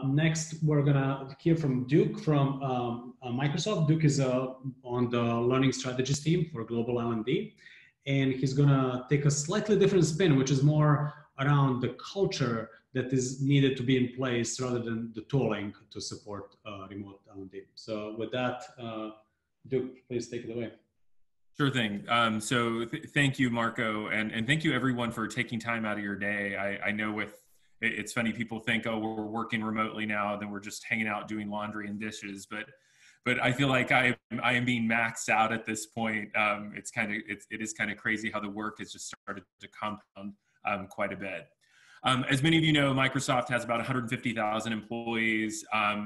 Next, we're gonna hear from Duke from Microsoft. Duke is on the learning strategies team for Global L&D, and he's gonna take a slightly different spin, which is more around the culture that is needed to be in place rather than the tooling to support remote L&D. So with that, Duke, please take it away. Sure thing. Thank you, Marco, and thank you everyone for taking time out of your day. I know it's funny, people think, oh, we're working remotely now, then we're just hanging out doing laundry and dishes, but I feel like I am being maxed out at this point. It is kind of crazy how the work has just started to compound quite a bit. As many of you know, Microsoft has about 150,000 employees,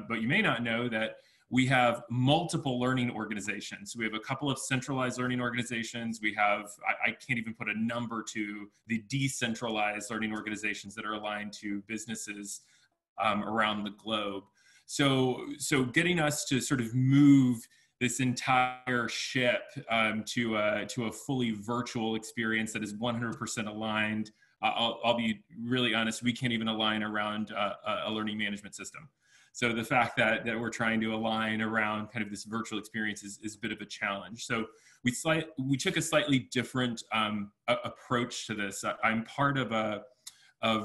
but you may not know that we have multiple learning organizations. We have a couple of centralized learning organizations. We have, I can't even put a number to the decentralized learning organizations that are aligned to businesses around the globe. So getting us to sort of move this entire ship to a fully virtual experience that is 100% aligned. I'll be really honest, we can't even align around a learning management system. So the fact that we're trying to align around kind of this virtual experience is a bit of a challenge. So we took a slightly different approach to this. I'm part of a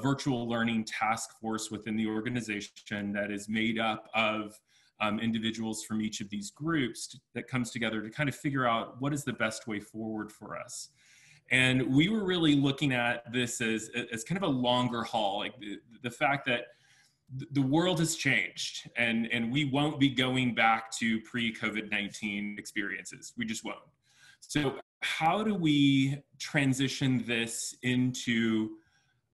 virtual learning task force within the organization that is made up of individuals from each of these groups that comes together to kind of figure out what is the best way forward for us. And we were really looking at this as kind of a longer haul, like the fact that the world has changed and we won't be going back to pre-COVID-19 experiences. We just won't. So how do we transition this into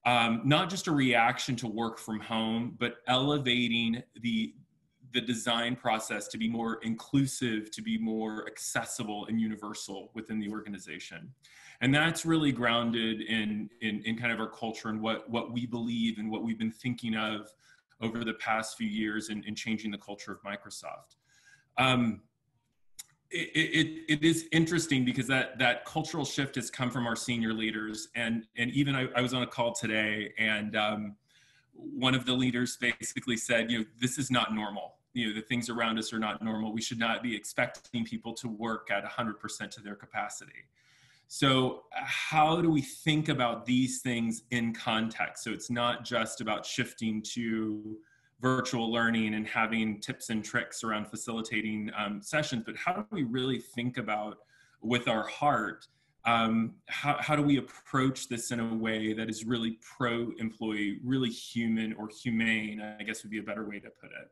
not just a reaction to work from home, but elevating the design process to be more inclusive, to be more accessible and universal within the organization? And that's really grounded in kind of our culture and what we believe and what we've been thinking of over the past few years in changing the culture of Microsoft. It is interesting because that cultural shift has come from our senior leaders. And even I was on a call today, and one of the leaders basically said, this is not normal. The things around us are not normal. We should not be expecting people to work at 100% to their capacity. So how do we think about these things in context? So it's not just about shifting to virtual learning and having tips and tricks around facilitating sessions, but how do we really think about, with our heart, how do we approach this in a way that is really pro-employee, really human or humane, I guess would be a better way to put it.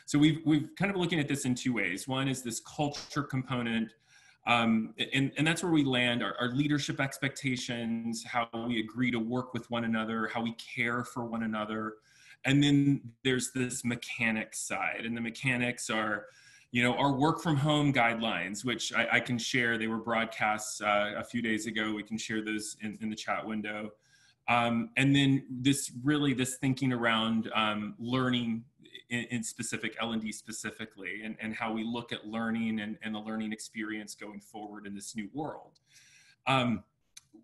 So we've kind of looking at this in two ways. One is this culture component, and that's where we land our leadership expectations, how we agree to work with one another, how we care for one another. And then there's this mechanics side, and the mechanics are, our work from home guidelines, which I can share. They were broadcast a few days ago. We can share those in the chat window. And then this thinking around learning in specific, L&D specifically, and how we look at learning and the learning experience going forward in this new world.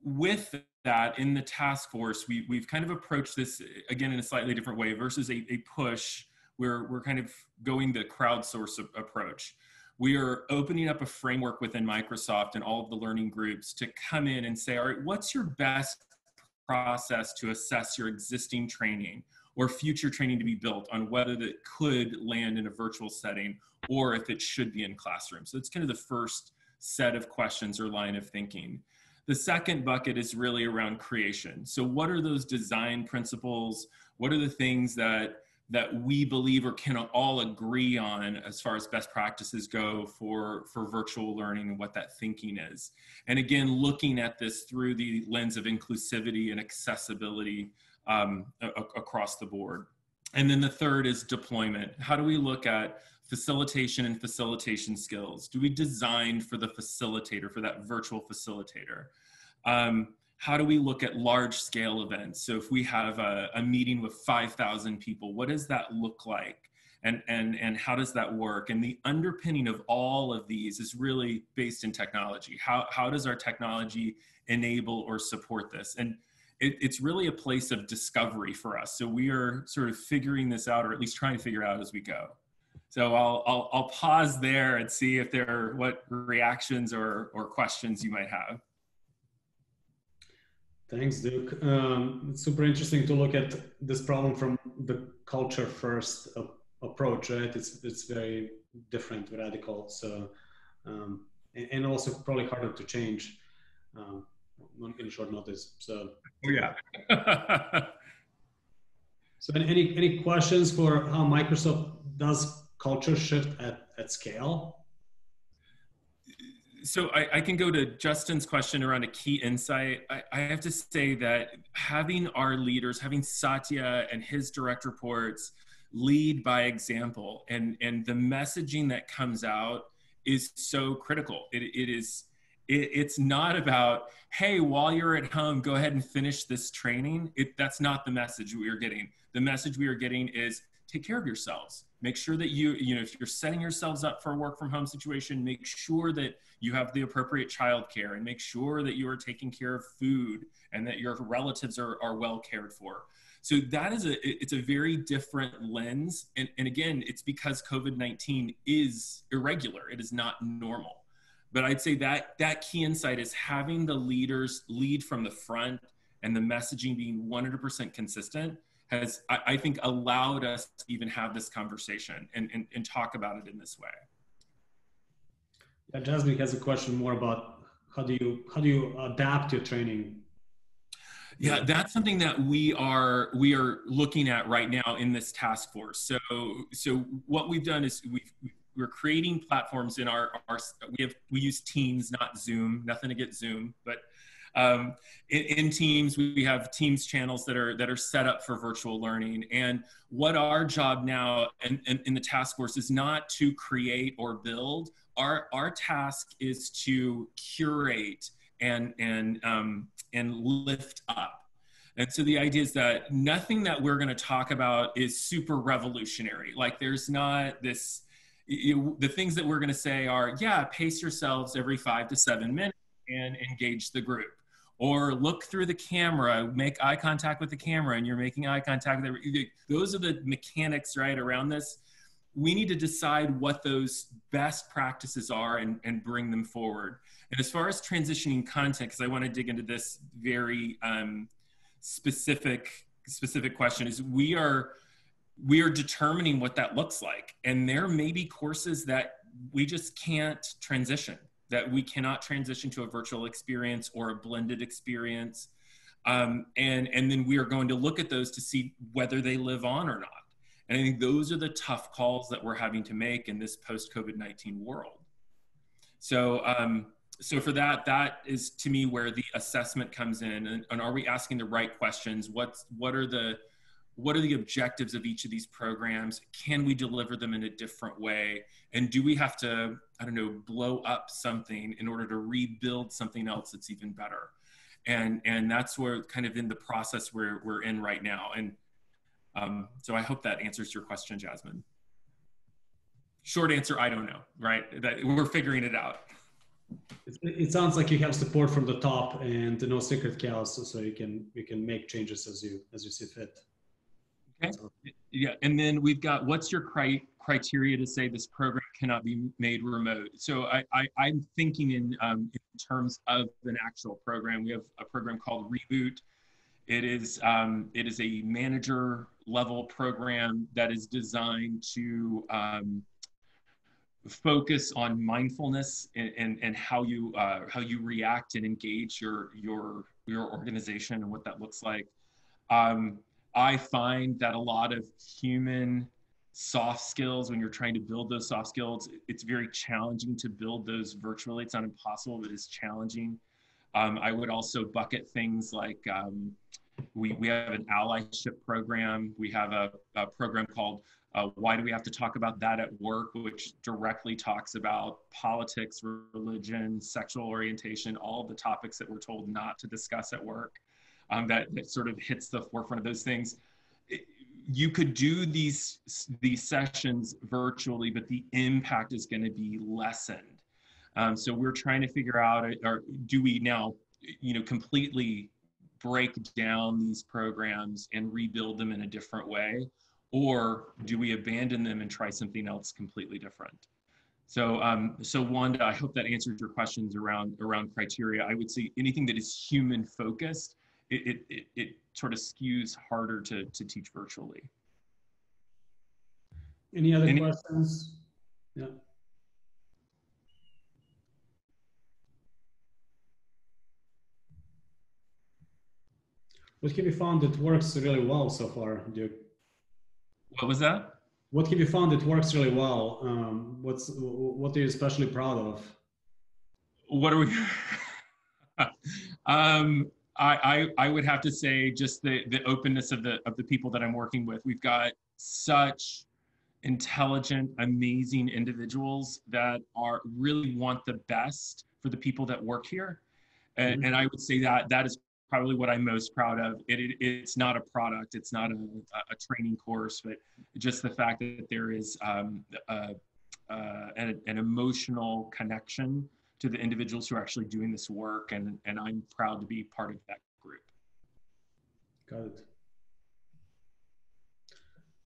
With that, in the task force, we've kind of approached this, again, in a slightly different way versus a push where we're kind of going the crowdsource approach. We are opening up a framework within Microsoft and all of the learning groups to come in and say, all right, what's your best process to assess your existing training or future training to be built on whether that could land in a virtual setting or if it should be in classrooms? So it's kind of the first set of questions or line of thinking. The second bucket is really around creation. So what are those design principles? What are the things that we believe or can all agree on as far as best practices go for virtual learning and what that thinking is? And again, looking at this through the lens of inclusivity and accessibility across the board. And then the third is deployment. How do we look at facilitation and facilitation skills? Do we design for the facilitator, for that virtual facilitator? How do we look at large scale events? So if we have a meeting with 5,000 people, what does that look like? And how does that work? And the underpinning of all of these is really based in technology. How does our technology enable or support this? And it's really a place of discovery for us. So we are sort of figuring this out, or at least trying to figure out as we go. So I'll pause there and see if there are what reactions or questions you might have. Thanks, Duke. It's super interesting to look at this problem from the culture first approach, right? It's very different, radical. So, and also probably harder to change in short notice. So, yeah. So any questions for how Microsoft does culture shift at scale? So I can go to Justin's question around a key insight. I have to say that having our leaders, having Satya and his direct reports lead by example, and the messaging that comes out is so critical. It's not about, hey, while you're at home, go ahead and finish this training. That's not the message we are getting. The message we are getting is take care of yourselves. Make sure that if you're setting yourselves up for a work from home situation, make sure that you have the appropriate childcare, and make sure that you are taking care of food and that your relatives are well cared for. So that is it's a very different lens. And again, it's because COVID-19 is irregular. It is not normal. But I'd say that key insight is having the leaders lead from the front and the messaging being 100% consistent has, I think, allowed us to even have this conversation and talk about it in this way. Yeah, Jasmine has a question more about how do you adapt your training? Yeah, that's something that we are looking at right now in this task force. So what we've done is we're creating platforms in we use Teams, not Zoom. Nothing against Zoom, but in Teams, we have Teams channels that are set up for virtual learning. And what our job now in the task force is not to create or build. Our task is to curate and lift up. And so the idea is that nothing that we're going to talk about is super revolutionary. Like there's not this, the things that we're going to say are, yeah, pace yourselves every 5 to 7 minutes and engage the group. Or look through the camera, make eye contact with the camera, and you're making eye contact with those are the mechanics, right, around this. We need to decide what those best practices are and bring them forward. And as far as transitioning content, because I want to dig into this very specific question, is we are determining what that looks like. And there may be courses that we just can't transition, that we cannot transition to a virtual experience or a blended experience. And then we are going to look at those to see whether they live on or not. And I think those are the tough calls that we're having to make in this post-COVID-19 world. So, so for that is to me where the assessment comes in, and are we asking the right questions? What are the objectives of each of these programs? Can we deliver them in a different way? And do we have to, I don't know, blow up something in order to rebuild something else that's even better? And that's where kind of in the process we're in right now. And so I hope that answers your question, Jasmine. Short answer, I don't know, right? That we're figuring it out. It sounds like you have support from the top and no secret cows, so you can make changes as you see fit. Okay. Yeah, and then we've got, what's your criteria to say this program cannot be made remote? So I'm thinking in terms of an actual program. We have a program called Reboot. It is a manager level program that is designed to focus on mindfulness and how you react and engage your organization and what that looks like. I find that a lot of human soft skills, when you're trying to build those soft skills, it's very challenging to build those virtually. It's not impossible, but it's challenging. I would also bucket things like we have an allyship program. We have a program called Why Do We Have to Talk About That at Work, which directly talks about politics, religion, sexual orientation, all the topics that we're told not to discuss at work. That sort of hits the forefront of those things. You could do these sessions virtually, but the impact is going to be lessened. So we're trying to figure out, or do we now, completely break down these programs and rebuild them in a different way? Or do we abandon them and try something else completely different? So, so Wanda, I hope that answers your questions around criteria. I would say anything that is human focused, it sort of skews harder to teach virtually. Any other questions? Yeah. What have you found that works really well so far, Duke? What was that? What have you found that works really well? What are you especially proud of? What are we? I would have to say just the openness of the people that I'm working with. We've got such intelligent, amazing individuals that are really want the best for the people that work here. And I would say that is probably what I'm most proud of. It's not a product, it's not a training course, but just the fact that there is an emotional connection to the individuals who are actually doing this work, and I'm proud to be part of that group. Got it.